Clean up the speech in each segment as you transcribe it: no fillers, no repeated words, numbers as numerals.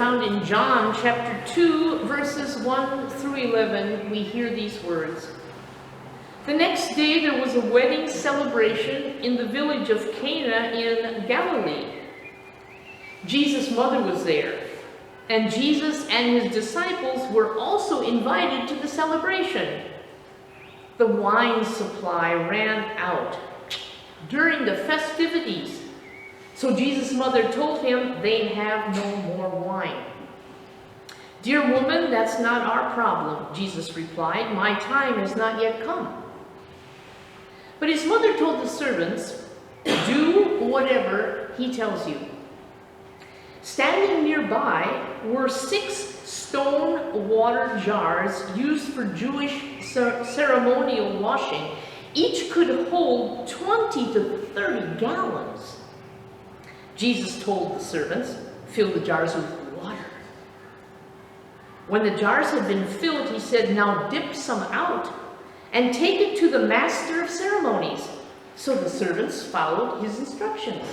found in John chapter 2, verses 1 through 11. We hear these words. The next day there was a wedding celebration in the village of Cana in Galilee. Jesus' mother was there, and Jesus and his disciples were also invited to the celebration. The wine supply ran out during the festivities. So Jesus' mother told him, they have no more wine. Dear woman, that's not our problem, Jesus replied. My time has not yet come. But his mother told the servants, do whatever he tells you. Standing nearby were 6 stone water jars used for Jewish ceremonial washing. Each could hold 20 to 30 gallons. Jesus told the servants, fill the jars with water. When the jars had been filled, he said, now dip some out and take it to the master of ceremonies. So the servants followed his instructions.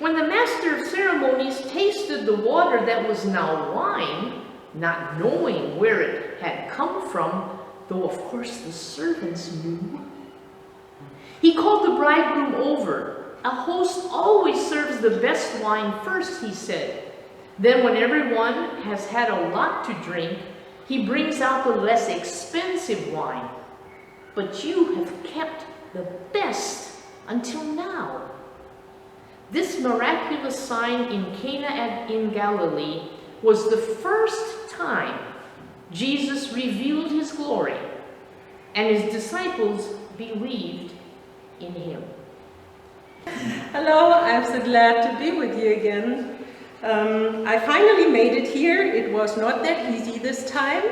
When the master of ceremonies tasted the water that was now wine, not knowing where it had come from, though of course the servants knew, he called the bridegroom over. A host always serves the best wine first, he said. Then when everyone has had a lot to drink, he brings out the less expensive wine. But you have kept the best until now. This miraculous sign in Cana in Galilee was the first time Jesus revealed his glory, and his disciples believed in him. Hello, I'm so glad to be with you again. I finally made it here. It was not that easy this time.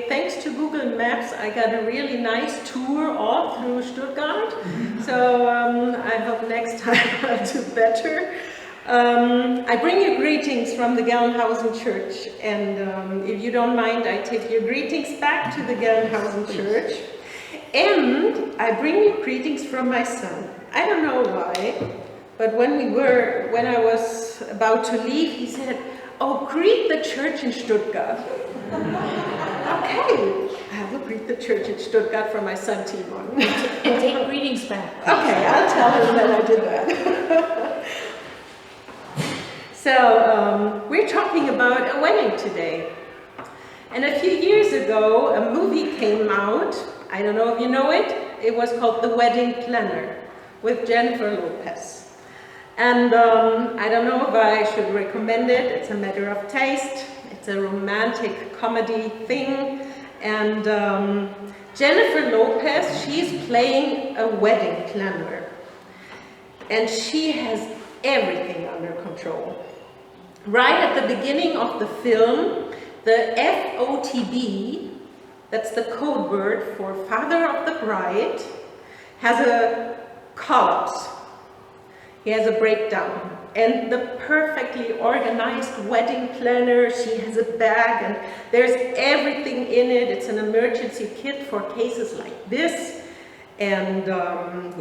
Thanks to Google Maps, I got a really nice tour all through Stuttgart. So I hope next time I'll do better. I bring you greetings from the Gelnhausen Church. And if you don't mind, I take your greetings back to the Gelnhausen Church. And I bring you greetings from my son. I don't know why, but when I was about to leave, he said, oh, greet the church in Stuttgart. Okay, I will greet the church in Stuttgart from my son, Timon. And take greetings back. Okay, I'll tell him that I did that. So, we're talking about a wedding today. And a few years ago, a movie came out. I don't know if you know it. It was called The Wedding Planner with Jennifer Lopez. And I don't know if I should recommend it. It's a matter of taste. It's a romantic comedy thing. And Jennifer Lopez, she's playing a wedding planner. And she has everything under control. Right at the beginning of the film, the FOTB, that's the code word for father of the bride, has a collapse. He has a breakdown. And the perfectly organized wedding planner, she has a bag and there's everything in it. It's an emergency kit for cases like this. And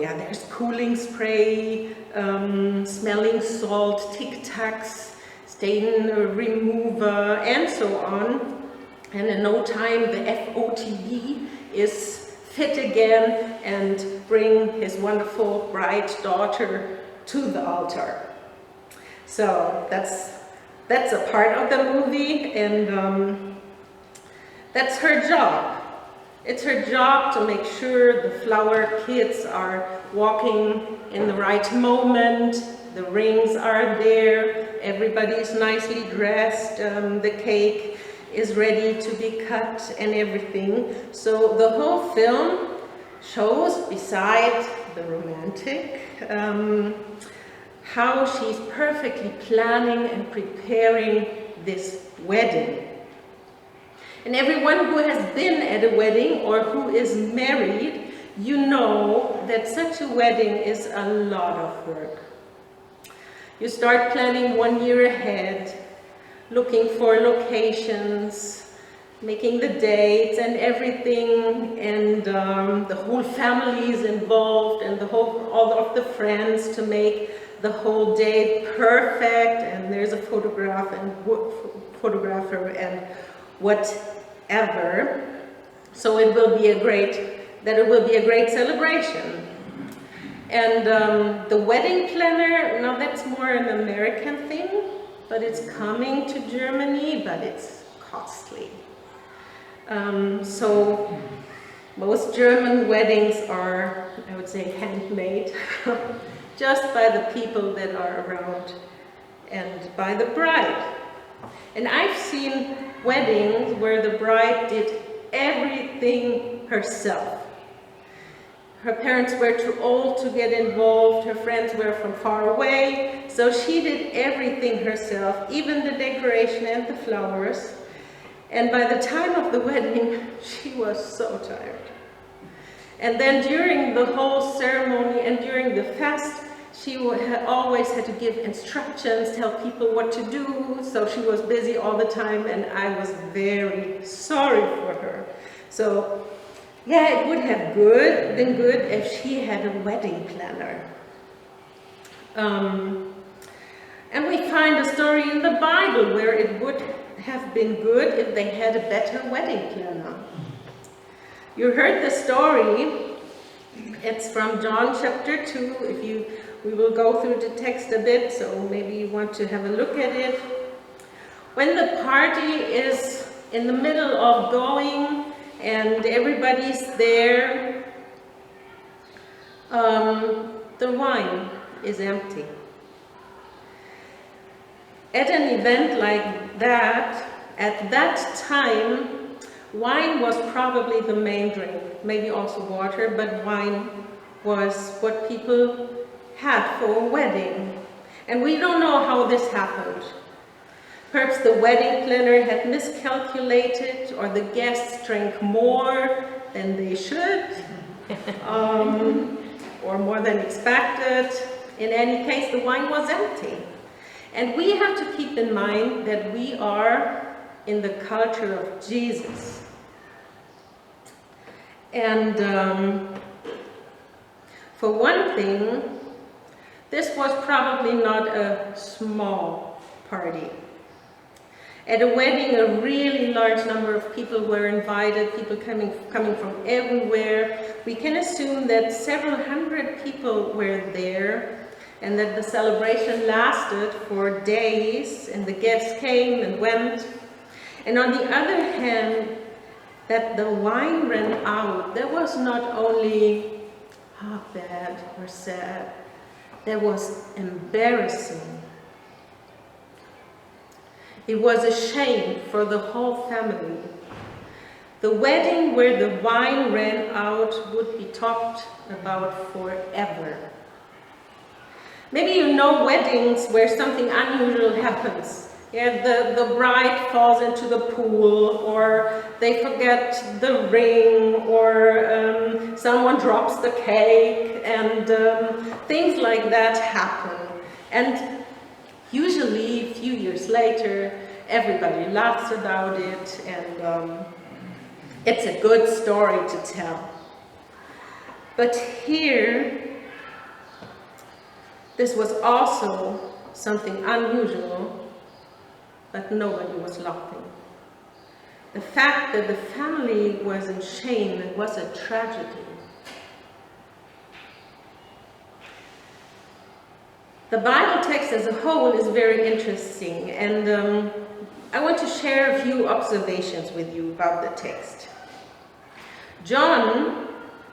yeah, there's cooling spray, smelling salt, Tic Tacs, stain remover, and so on. And in no time, the FOTB is fit again and bring his wonderful bride daughter to the altar. So that's a part of the movie, and that's her job. It's her job to make sure the flower kids are walking in the right moment, the rings are there, everybody is nicely dressed, the cake is ready to be cut and everything. So the whole film shows, besides the romantic, how she's perfectly planning and preparing this wedding. And everyone who has been at a wedding or who is married, you know that such a wedding is a lot of work. You start planning 1 year ahead, looking for locations, making the dates and everything, and the whole family is involved, and all of the friends to make the whole day perfect, and there's a photographer and whatever. So it will be a great celebration. And the wedding planner, now that's more an American thing, but it's coming to Germany, but it's costly. So most German weddings are, I would say, handmade, just by the people that are around and by the bride. And I've seen weddings where the bride did everything herself. Her parents were too old to get involved, her friends were from far away, so she did everything herself, even the decoration and the flowers. And by the time of the wedding, she was so tired. And then during the whole ceremony and during the fest, she always had to give instructions, tell people what to do, so she was busy all the time, and I was very sorry for her. So, yeah, it would have been good if she had a wedding planner. And we find a story in the Bible where it would have been good if they had a better wedding planner. You heard the story. It's from John chapter 2. We will go through the text a bit, so maybe you want to have a look at it. When the party is in the middle of going and everybody's there, the wine is empty. At an event like that, at that time, wine was probably the main drink, maybe also water, but wine was what people had for a wedding. And we don't know how this happened. Perhaps the wedding planner had miscalculated, or the guests drank more than they should, or more than expected. In any case, the wine was empty. And we have to keep in mind that we are in the culture of Jesus. And for one thing, this was probably not a small party. At a wedding, a really large number of people were invited, people coming from everywhere. We can assume that several hundred people were there, and that the celebration lasted for days, and the guests came and went. And on the other hand, that the wine ran out, that was not only bad or sad, that was embarrassing. It was a shame for the whole family. The wedding where the wine ran out would be talked about forever. Maybe you know weddings where something unusual happens. Yeah, the bride falls into the pool, or they forget the ring, or someone drops the cake, and things like that happen. And usually, a few years later, everybody laughs about it, and it's a good story to tell. But here, this was also something unusual, but nobody was laughing. The fact that the family was in shame was a tragedy. The Bible text as a whole is very interesting, and I want to share a few observations with you about the text. John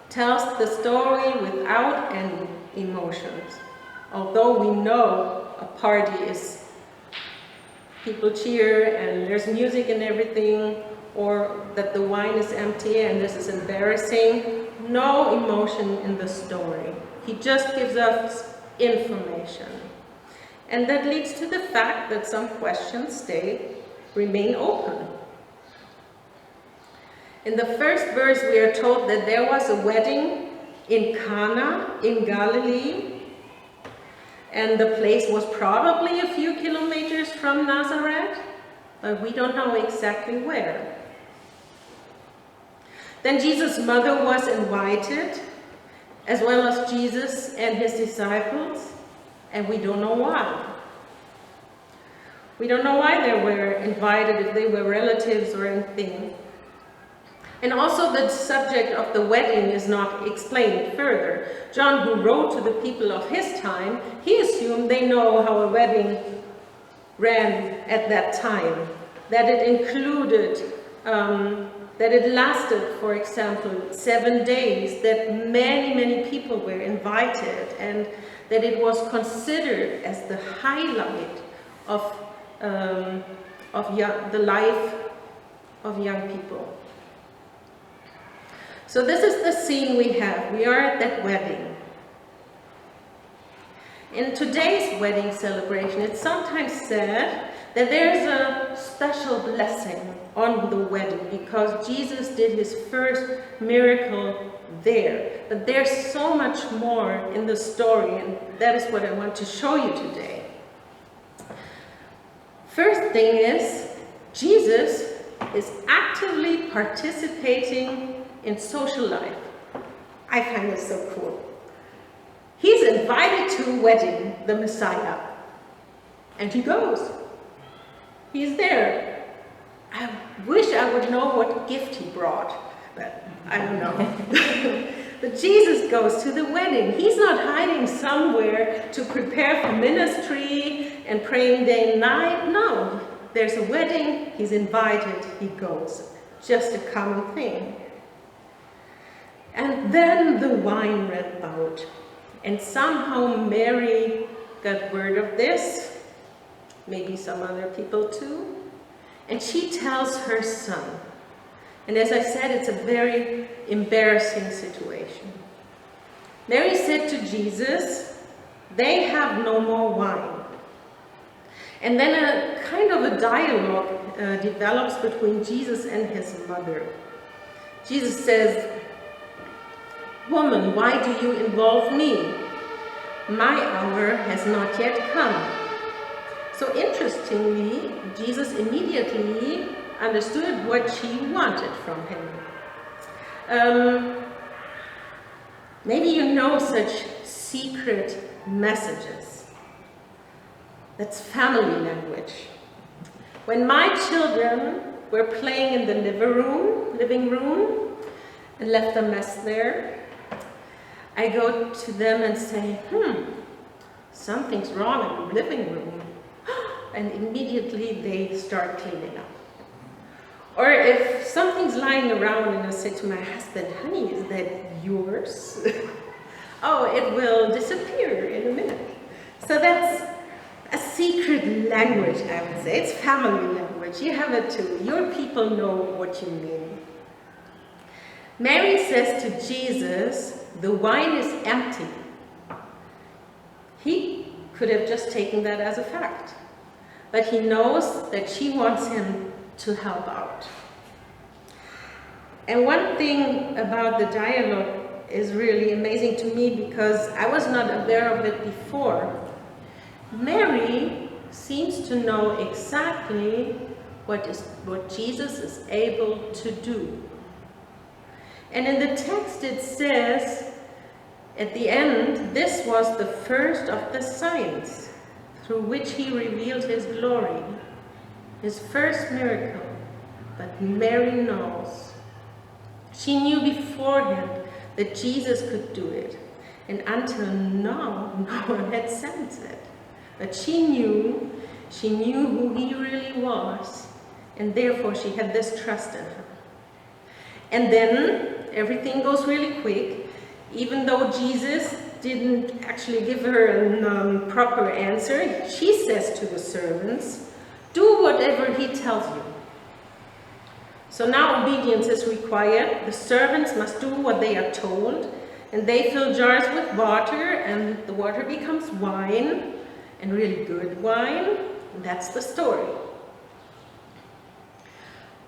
tells the story without any emotions, although we know a party is people cheer and there's music and everything, or that the wine is empty and this is embarrassing. No emotion in the story. He just gives us information. And that leads to the fact that some questions remain open. In the first verse, we are told that there was a wedding in Cana in Galilee, and the place was probably a few kilometers from Nazareth, but we don't know exactly where. Then Jesus' mother was invited, as well as Jesus and his disciples. And we don't know why. We don't know why they were invited, if they were relatives or anything. And also the subject of the wedding is not explained further. John, who wrote to the people of his time, he assumed they know how a wedding ran at that time. That it included, that it lasted, for example, 7 days, that many, many people were invited, and that it was considered as the highlight of the life of young people. So this is the scene we have. We are at that wedding. In today's wedding celebration, it's sometimes said that there's a special blessing on the wedding because Jesus did his first miracle there. But there's so much more in the story, and that is what I want to show you today. First thing is, Jesus is actively participating in social life. I find it so cool. He's invited to a wedding, the Messiah, and he goes. He's there. I wish I would know what gift he brought, but I don't know. But Jesus goes to the wedding. He's not hiding somewhere to prepare for ministry and praying day and night. No, there's a wedding, he's invited, he goes. Just a common thing. And then the wine ran out. And somehow Mary got word of this, maybe some other people too, and she tells her son. And as I said, it's a very embarrassing situation. Mary said to Jesus, "They have no more wine." And then a kind of a dialogue develops between Jesus and his mother. Jesus says, "Woman, why do you involve me? My hour has not yet come." So interestingly, Jesus immediately understood what she wanted from him. Maybe you know such secret messages. That's family language. When my children were playing in the living room, and left a mess there, I go to them and say, something's wrong in the living room. And immediately they start cleaning up. Or if something's lying around and I say to my husband, "Honey, is that yours?" Oh, it will disappear in a minute. So that's a secret language, I would say. It's family language. You have it too. Your people know what you mean. Mary says to Jesus, "The wine is empty." He could have just taken that as a fact. But he knows that she wants him to help out. And one thing about the dialogue is really amazing to me because I was not aware of it before. Mary seems to know exactly what Jesus is able to do. And in the text it says, at the end, this was the first of the signs through which he revealed his glory, his first miracle. But Mary knows. She knew beforehand that Jesus could do it. And until now, no one had sensed it. But she knew who he really was. And therefore she had this trust in him. And then everything goes really quick. Even though Jesus didn't actually give her a proper answer, she says to the servants, "Do whatever he tells you." So now obedience is required. The servants must do what they are told, and they fill jars with water, and the water becomes wine, and really good wine. And that's the story.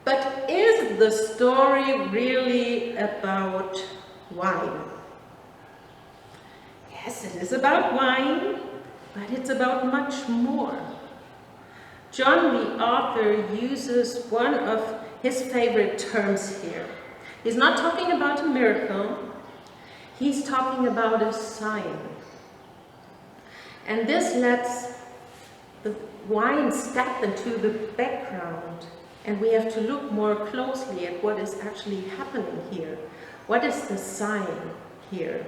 But is the story really about wine? Yes, it is about wine, but it's about much more. John, the author, uses one of his favorite terms here. He's not talking about a miracle, he's talking about a sign. And this lets the wine step into the background, and we have to look more closely at what is actually happening here. What is the sign here?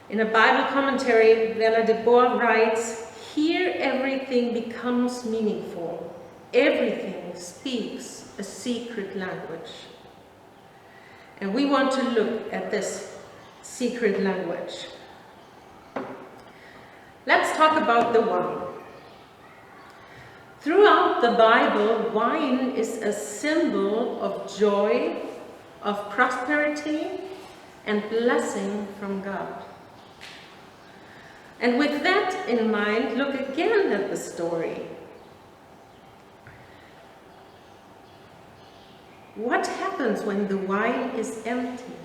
In a Bible commentary, Werner de Boer writes, "Here everything becomes meaningful. Everything speaks a secret language." And we want to look at this secret language. Let's talk about the wine. Throughout the Bible, wine is a symbol of joy, of prosperity, and blessing from God. And with that in mind, look again at the story. What happens when the wine is empty?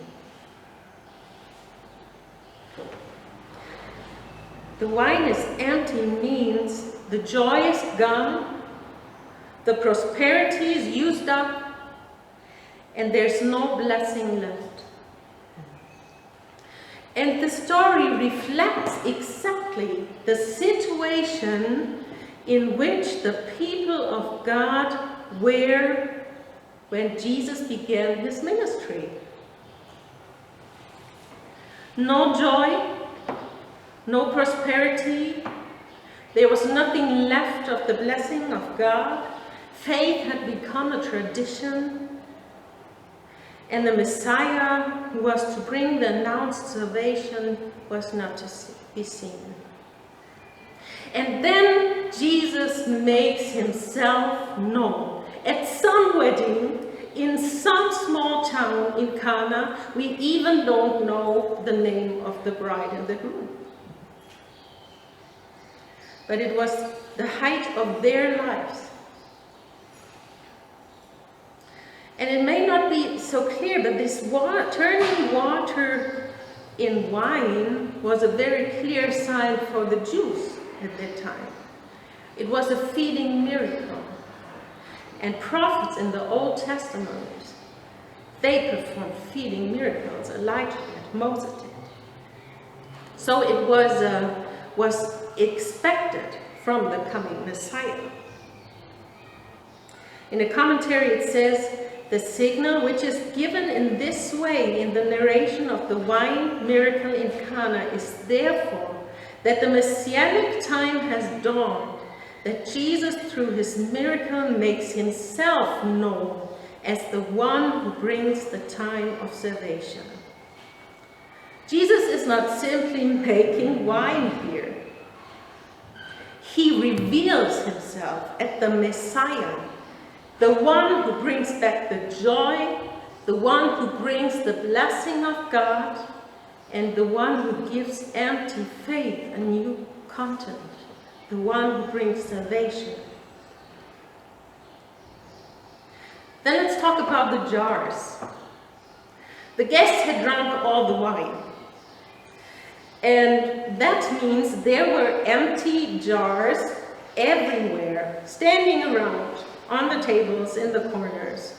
The wine is empty means the joy is gone, the prosperity is used up, and there's no blessing left. And the story reflects exactly the situation in which the people of God were when Jesus began his ministry. No joy, no prosperity. There was nothing left of the blessing of God. Faith had become a tradition. And the Messiah, who was to bring the announced salvation, was not to be seen. And then Jesus makes himself known. At some wedding, in some small town in Cana, we even don't know the name of the bride and the groom. But it was the height of their lives. And it may not be so clear, but this turning water in wine was a very clear sign for the Jews at that time. It was a feeding miracle. And prophets in the Old Testament, they performed feeding miracles. Elijah did, Moses did. So it was expected from the coming Messiah. In a commentary it says, "The signal which is given in this way in the narration of the wine miracle in Cana is therefore that the messianic time has dawned, that Jesus through his miracle makes himself known as the one who brings the time of salvation." Jesus is not simply making wine here. He reveals himself as the Messiah, the one who brings back the joy, the one who brings the blessing of God, and the one who gives empty faith a new content, the one who brings salvation. Then let's talk about the jars. The guests had drunk all the wine. And that means there were empty jars everywhere, standing around on the tables, in the corners.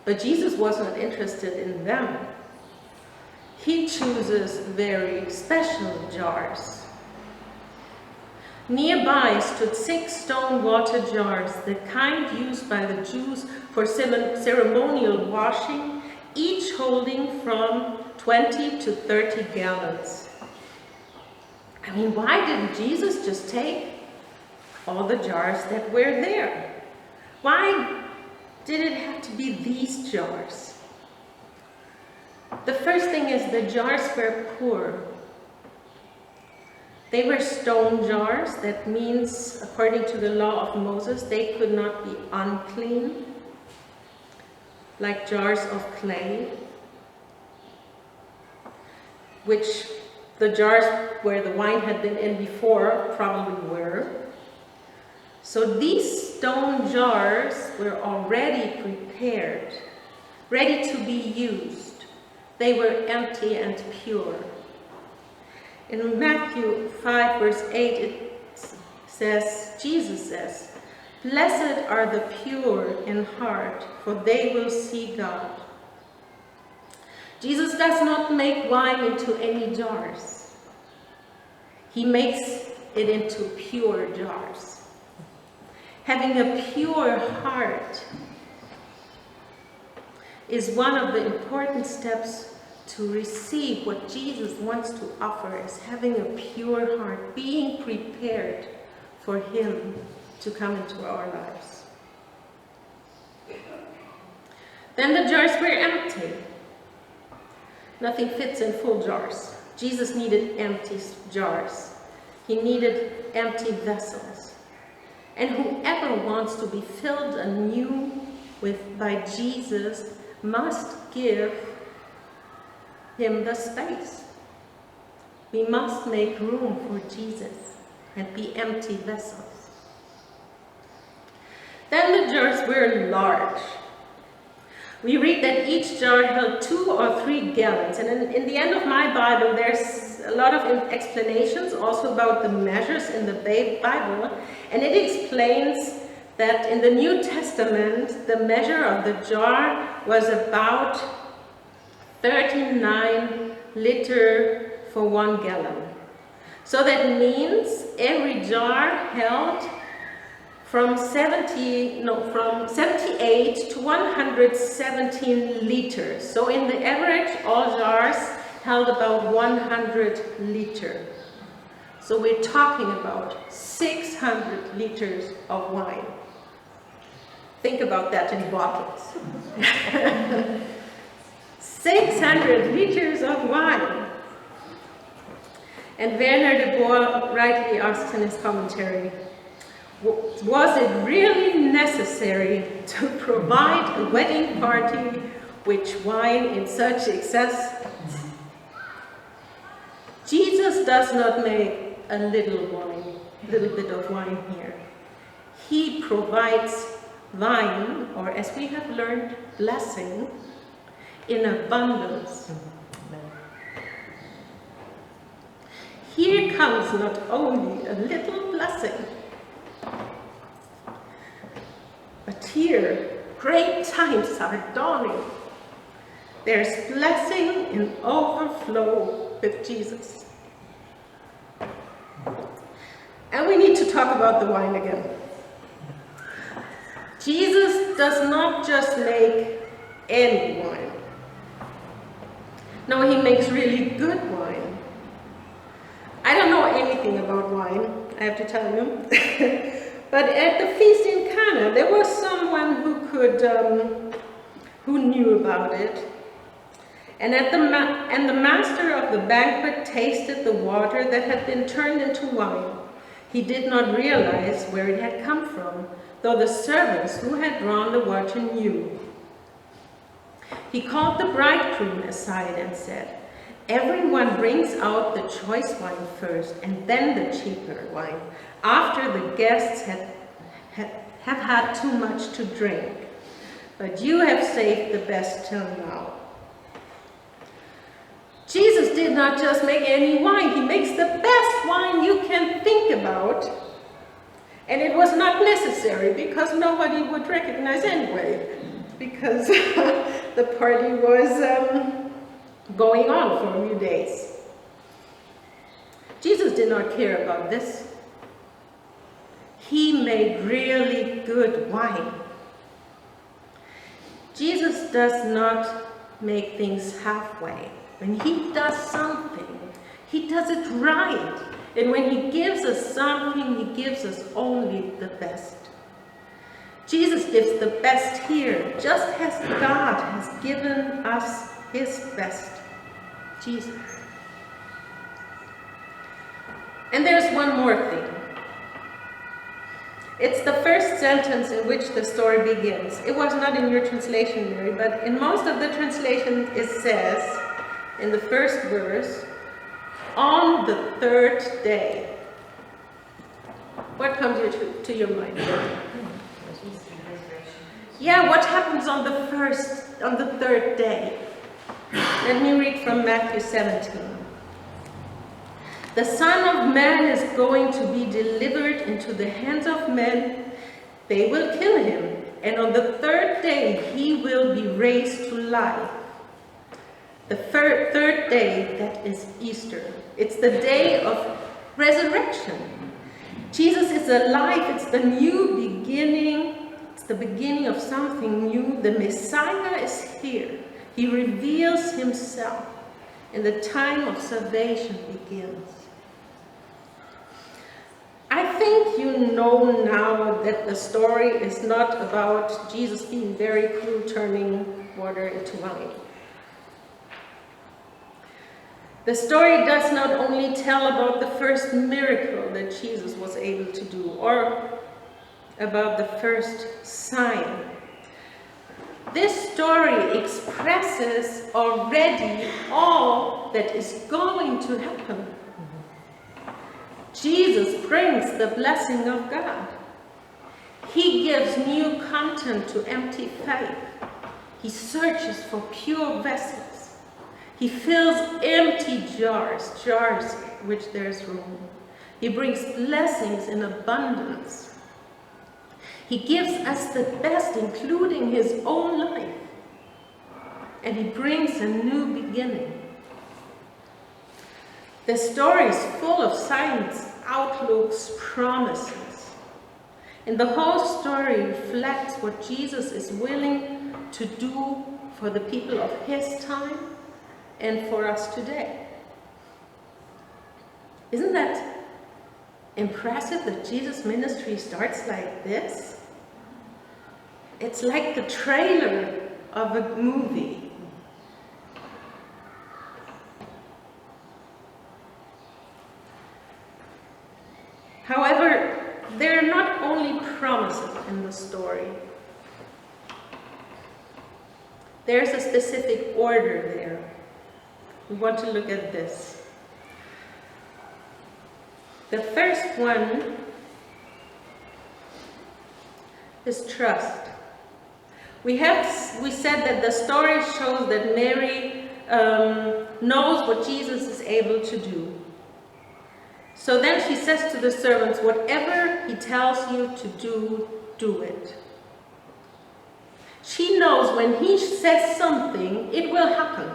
But Jesus was not interested in them. He chooses very special jars. Nearby stood 6 stone water jars, the kind used by the Jews for ceremonial washing, each holding from 20 to 30 gallons. I mean, why didn't Jesus just take all the jars that were there? Why did it have to be these jars? The first thing is the jars were poor. They were stone jars. That means, according to the law of Moses, they could not be unclean, like jars of clay, which the jars where the wine had been in before probably were. So these stone jars were already prepared, ready to be used. They were empty and pure. In Matthew 5 verse 8 it says, Jesus says, "Blessed are the pure in heart, for they will see God." Jesus does not make wine into any jars. He makes it into pure jars. Having a pure heart is one of the important steps to receive what Jesus wants to offer us, having a pure heart, being prepared for Him to come into our lives. Then the jars were empty. Nothing fits in full jars. Jesus needed empty jars. He needed empty vessels. And whoever wants to be filled anew by Jesus must give Him the space. We must make room for Jesus and be empty vessels. Then the jars were large. We read that each jar held 2 or 3 gallons. And in the end of my Bible, there's a lot of explanations also about the measures in the Bible. And it explains that in the New Testament, the measure of the jar was about 39 liters for 1 gallon. So that means every jar held from 78 to 117 liters. So in the average, all jars held about 100 liters. So we're talking about 600 liters of wine. Think about that in bottles. 600 liters of wine. And Werner de Boer rightly asked in his commentary, was it really necessary to provide a wedding party with wine in such excess? Jesus does not make a little bit of wine here. He provides wine, or as we have learned, blessing, in abundance. Here comes not only a little blessing, but here great times are dawning. There's blessing in overflow with Jesus. And we need to talk about the wine again. Jesus does not just make any wine. No, He makes really good wine. I don't know anything about wine, I have to tell you. But at the feast in Cana, there was someone who knew about it. And the master of the banquet tasted the water that had been turned into wine. He did not realize where it had come from, though the servants who had drawn the water knew. He called the bridegroom aside and said, "Everyone brings out the choice wine first, and then the cheaper wine, after the guests have had too much to drink. But you have saved the best till now." Jesus did not just make any wine. He makes the best wine you can think about. And it was not necessary, because nobody would recognize anyway, because the party was going on for a few days. Jesus did not care about this. He made really good wine. Jesus does not make things halfway. When He does something, He does it right. And when He gives us something, He gives us only the best. Jesus gives the best here, just as God has given us His best. Jesus. And there's one more thing. It's the first sentence in which the story begins. It was not in your translation, Mary, but in most of the translations it says, in the first verse, on the 3rd day. What comes to your mind? Yeah, what happens on the 3rd day? Let me read from Matthew 17. The Son of Man is going to be delivered into the hands of men. They will kill Him, and on the 3rd day He will be raised to life. The 3rd day, that is Easter. It's the day of Resurrection. Jesus is alive. It's the new beginning. It's the beginning of something new. The Messiah is here. He reveals himself, and the time of salvation begins. I think you know now that the story is not about Jesus being very cruel, turning water into wine. The story does not only tell about the first miracle that Jesus was able to do, or about the first sign. This story expresses already all that is going to happen. Jesus brings the blessing of God. He gives new content to empty faith. He searches for pure vessels. He fills empty jars which there's room. He brings blessings in abundance. He gives us the best, including his own life. And he brings a new beginning. The story is full of signs, outlooks, promises. And the whole story reflects what Jesus is willing to do for the people of his time and for us today. Isn't that impressive that Jesus' ministry starts like this? It's like the trailer of a movie. However, there are not only promises in the story. There's a specific order there. We want to look at this. The first one is trust. We said that the story shows that Mary knows what Jesus is able to do. So then she says to the servants, whatever he tells you to do, do it. She knows when he says something, it will happen.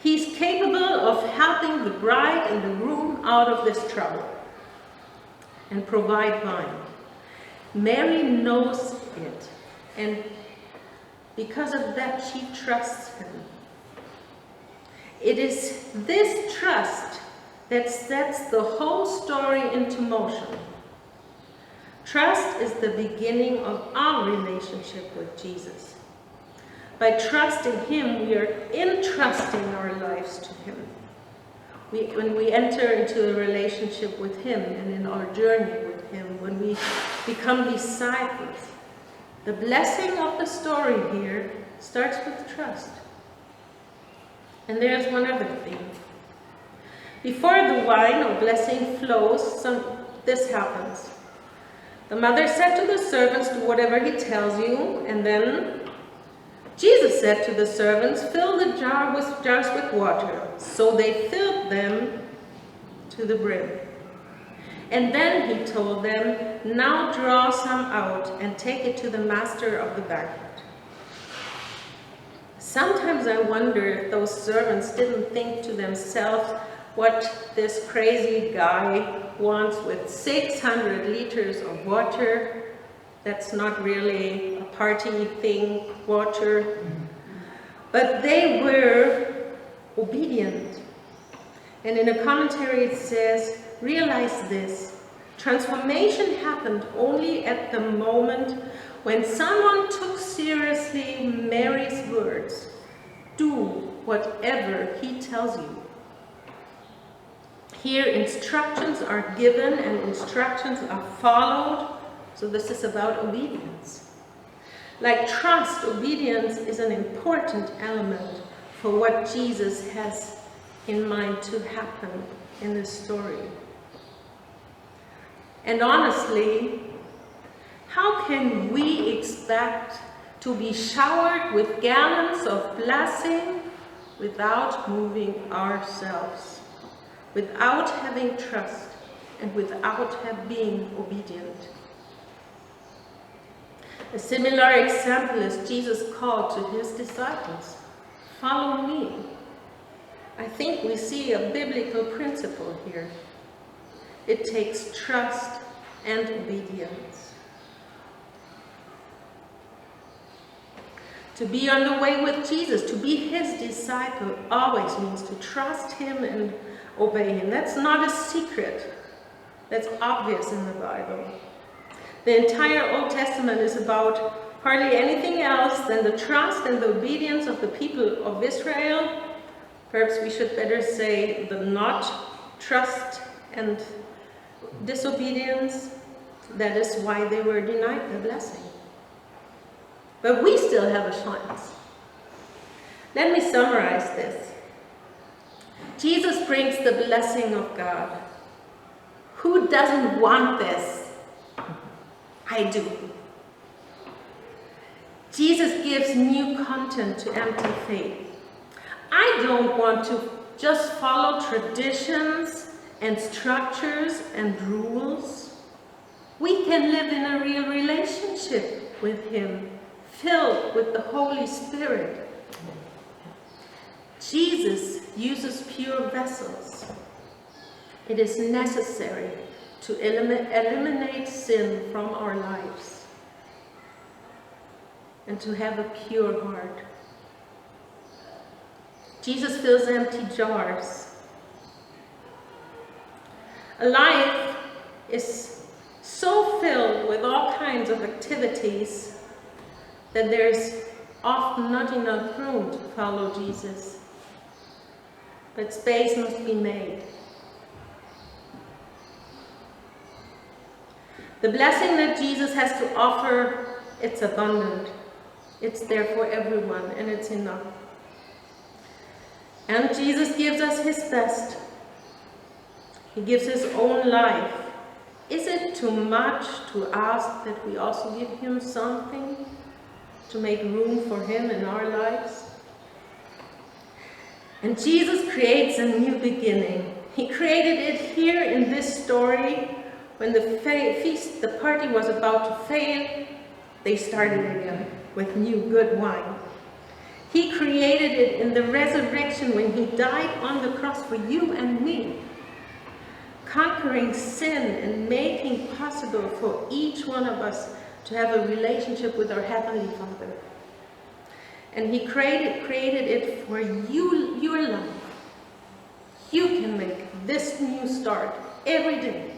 He's capable of helping the bride and the groom out of this trouble and provide wine. Mary knows it, and because of that, she trusts him. It is this trust that sets the whole story into motion. Trust is the beginning of our relationship with Jesus. By trusting him, we are entrusting our lives to him. When we enter into a relationship with him and in our journey with him, when we become disciples, the blessing of the story here starts with trust. And there's one other thing. Before the wine or blessing flows, this happens. The mother said to the servants, do whatever he tells you, and then Jesus said to the servants, fill the jars with water. So they filled them to the brim. And then he told them, now draw some out and take it to the master of the banquet. Sometimes I wonder if those servants didn't think to themselves what this crazy guy wants with 600 liters of water. That's not really a party thing, water. But they were obedient. And in a commentary it says, realize this. Transformation happened only at the moment when someone took seriously Mary's words. Do whatever he tells you. Here instructions are given and instructions are followed. So this is about obedience. Like trust, obedience is an important element for what Jesus has in mind to happen in this story. And honestly, how can we expect to be showered with gallons of blessing without moving ourselves, without having trust, and without being obedient? A similar example is Jesus called to his disciples, follow me. I think we see a biblical principle here. It takes trust and obedience. To be on the way with Jesus, to be his disciple, always means to trust him and obey him. That's not a secret. That's obvious in the Bible. The entire Old Testament is about hardly anything else than the trust and the obedience of the people of Israel. Perhaps we should better say the not trust and disobedience. That is why they were denied the blessing. But we still have a chance. Let me summarize this. Jesus brings the blessing of God. Who doesn't want this? I do. Jesus gives new content to empty faith. I don't want to just follow traditions and structures and rules. We can live in a real relationship with him, filled with the Holy Spirit. Jesus uses pure vessels. It is necessary to eliminate sin from our lives and to have a pure heart. Jesus fills empty jars. A life is so filled with all kinds of activities that there's often not enough room to follow Jesus. But space must be made. The blessing that Jesus has to offer, it's abundant. It's there for everyone, and it's enough. And Jesus gives us his best. He gives his own life. Is it too much to ask that we also give him something to make room for him in our lives? And Jesus creates a new beginning. He created it here in this story. When the party was about to fail, they started again with new good wine. He created it in the resurrection when he died on the cross for you and me, conquering sin and making possible for each one of us to have a relationship with our Heavenly Father. And he created it for you, your life. You can make this new start every day,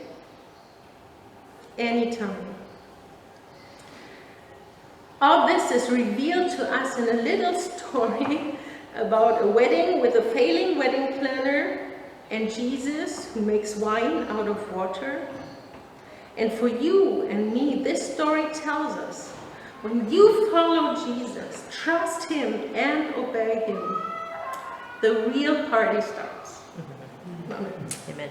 anytime. All this is revealed to us in a little story about a wedding with a failing wedding planner and Jesus who makes wine out of water. And for you and me, this story tells us, when you follow Jesus, trust him and obey him, the real party starts. Amen. Amen.